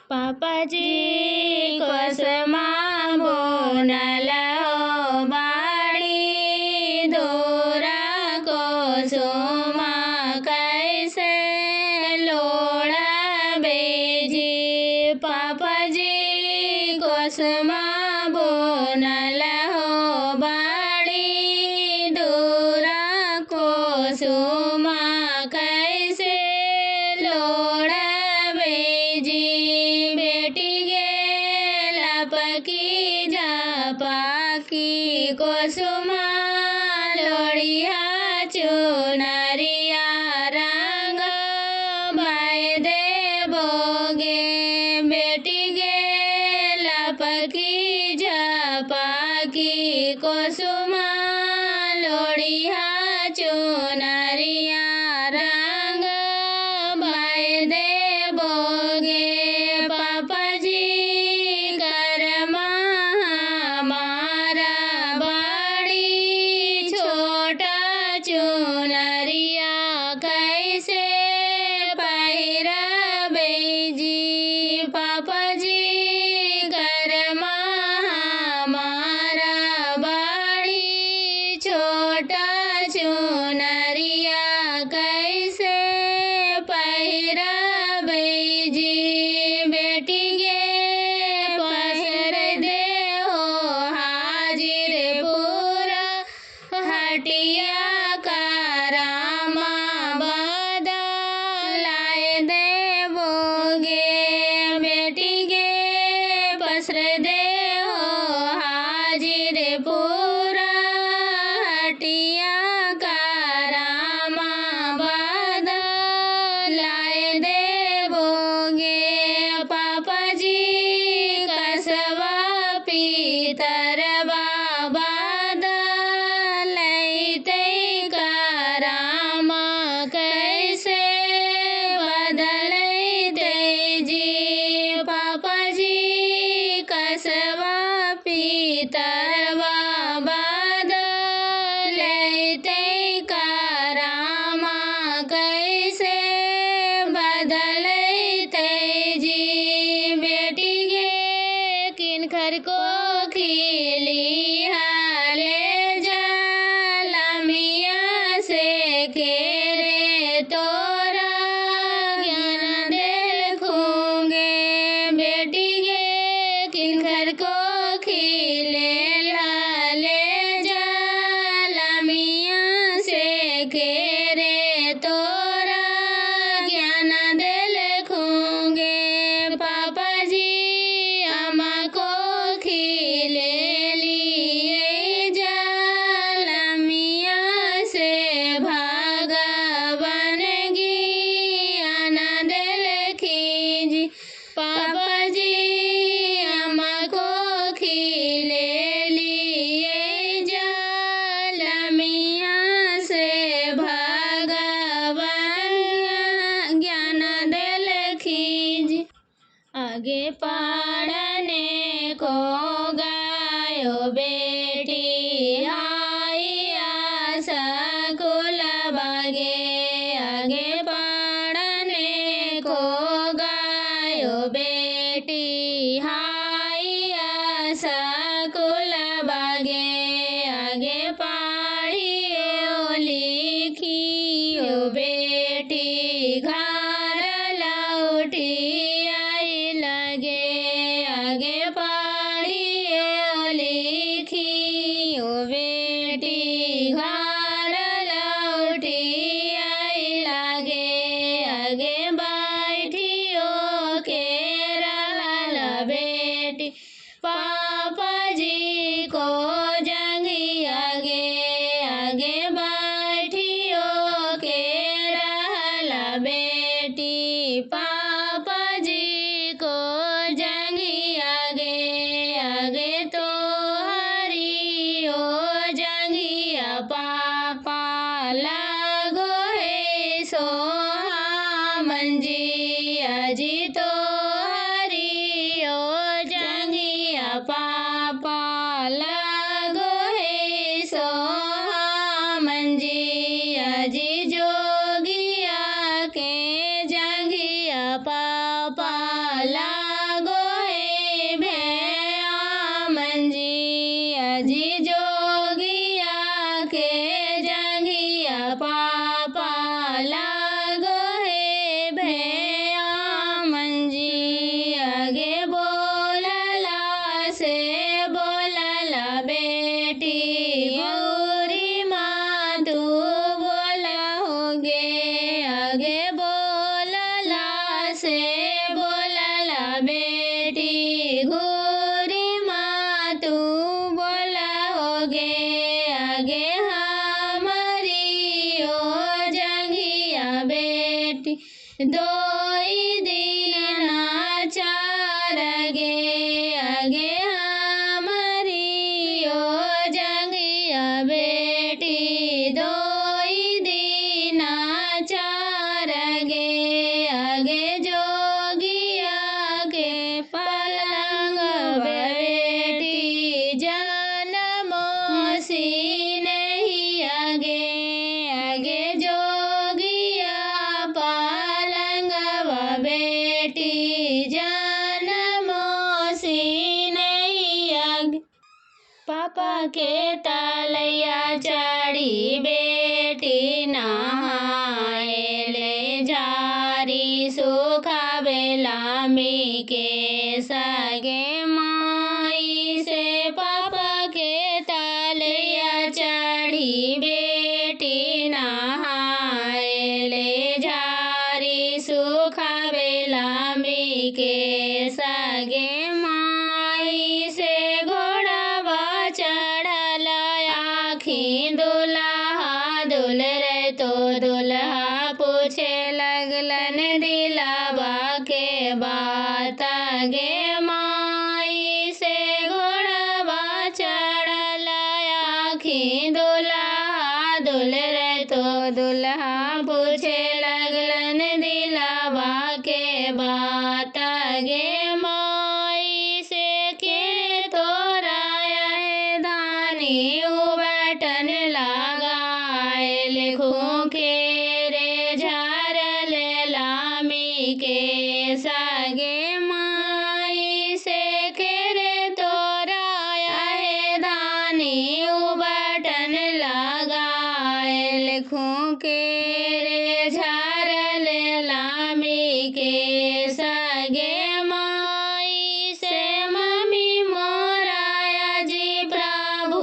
पापाजी कोसमा बोनल हो बाड़ी दोरा कोसुमा कैसे लोड़ा बेजी पापाजी कोसमा बोनल हो बाड़ी दोरा कोसुमा कैसे लोड़ा बेजी बेटी गेला पकी जा पाकी कोसुमा लोड़िया चुनरिया रंग बाय दे बोगे बेटी गेला पकी जा पाकी कोसुमा लोड़िया चुनरिया रंग बाय दे बोगे पापाजी करमा हमारा बाड़ी छोटा चुनरिया कैसे पहिरा बेजी पापाजी करमा हमारा बाड़ी छोटा चुनरिया कैसे पहिरा बेजी बेटी गे पहर दे हो हाजिर पूरा हटिया करामा बदलाए दे बोगे बेटी गे पसर दे हो हाजिर पूरा हटिया करामा बदलाए दे बोगे पापाजी कसवा पीतर बाबा दलैते करामा कैसे बदलैते जी पापाजी कसवा पीतर बाबा दलैते करामा कैसे बदलैते जी बेटी गे किनखर को खिली हाले जालमिया से केरे तोरा ज्ञान देखूंगे बेटी गे किनखर को खिले लाले जालमिया से केरे तोरा ज्ञान देखूंगे पापाजी अम्मा को खिले लिए जालमिया से भगवान ज्ञान देखीजी पापाजी अम्मा को खिले लिए जालमिया से भगवान ज्ञान देखीजी आगे पढ़ने को गायो बेटी आइया सकुल बागे आगे पढ़ने को गायो बेटी हाइया सकुल बागे आगे पढ़ियो लिखियो बेटी घर लौटी आई लगे आगे पढ़ियो लिखियो बेटी घर लौटी आई लगे आगे बैठियो के रहल पापा के तलैया चढ़ी बेटी नहाए ले झारी सुखावे लामी के सगे माई से पापा के तलैया चढ़ी बेटी नहाए ले झारी सुखावे लामी के सगे माई से घोड़ावा चढ़ल आखी दुल्हा दुल रे तो दुल्हा पूछे लगलन दिलावा के बात गे माई से घोड़ावा चढ़ल आखी दुल्हा दुल रे तो दुल्हा पूछे लगलन दिलावा के बात गे माई से के तोराया है धानी उबटन लगाए लिखूं के रे झारल लामी के सगे माई से के रे तोराया है धानी उबटन लगाए लिखूं के रे झारल लामी के सगे माई से मम्मी मोराया जी प्रभु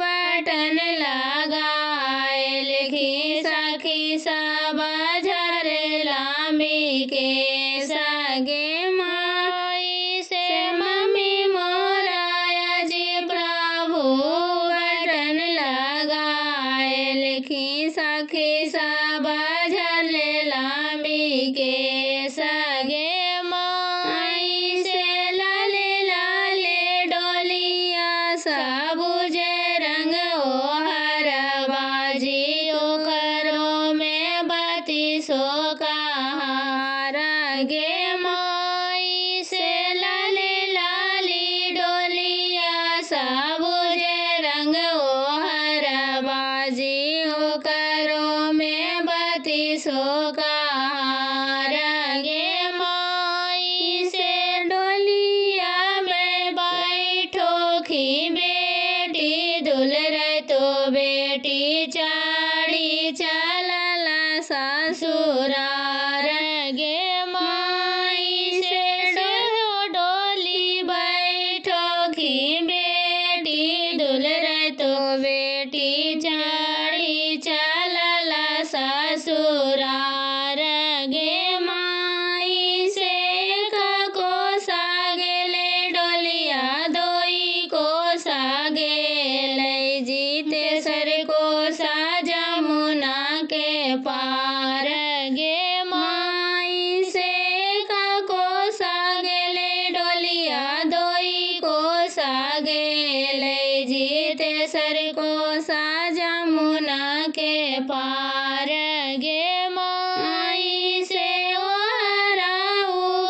बटन लगाए लिखी सखी सब झर लामी के सगे माई से मम्मी मोराया जी प्रभु बटन लगाए लिखी सखी सब झर लामी के सगे माई से लाले लाले डोलिया सबुजे रंग ओ हर बाजी ओ करो में बती सो कहार गे माई से लाले लाली डोलिया सबुजे रंग ओ हर बाजी ओ करो में बती सो कहार गे माई से डोलिया में बैठो खी बेटी दुल रे तो बेटी चढ़ी चलल ससुरार गे माई से डोली बैठो खी बेटी दुल रे तो बेटी चढ़ी चलल ससुरार गे माई से को सागेले डोलिया दोई को सागेले जीते सर को सा जमुना के पार गे माई से को सागेले डोलिया दोई को सागेले जीते सर को सा जमुना के पार गे माई से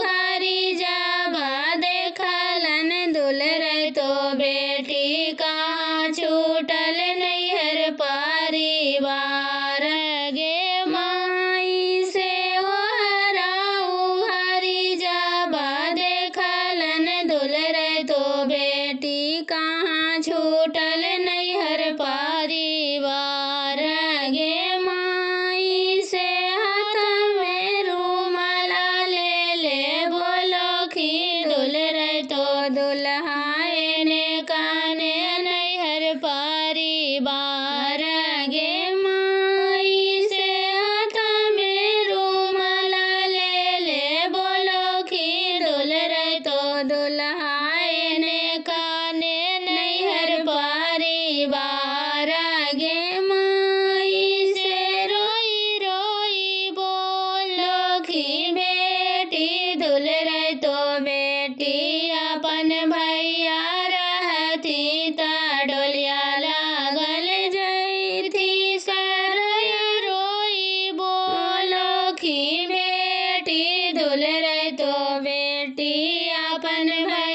घरी जाबा देखलन दुल रे तो बेटी कहाँ छूटल नैहर परिवार गे माई से घरी जाबा देखलन दुल रे तो बेटी कहाँ छूटल नैहर परिवार गे माई से हाथ में रूमाला ले बोलो खी दुल रे तो दुल्हाए ने काने नैहर परिवार गे माई से हाथ में रूमाला ले बोलो खी दुल रे तो दुल्हाए ने काने नैहर परिवार गे माई से रोई रोई बोलो खी बेटी दुल रे तो बेटी अपन भैया रहती ता डोलिया लागल जैथी सरय रोई बोलो खी बेटी दुल रे तो बेटी अपन भैया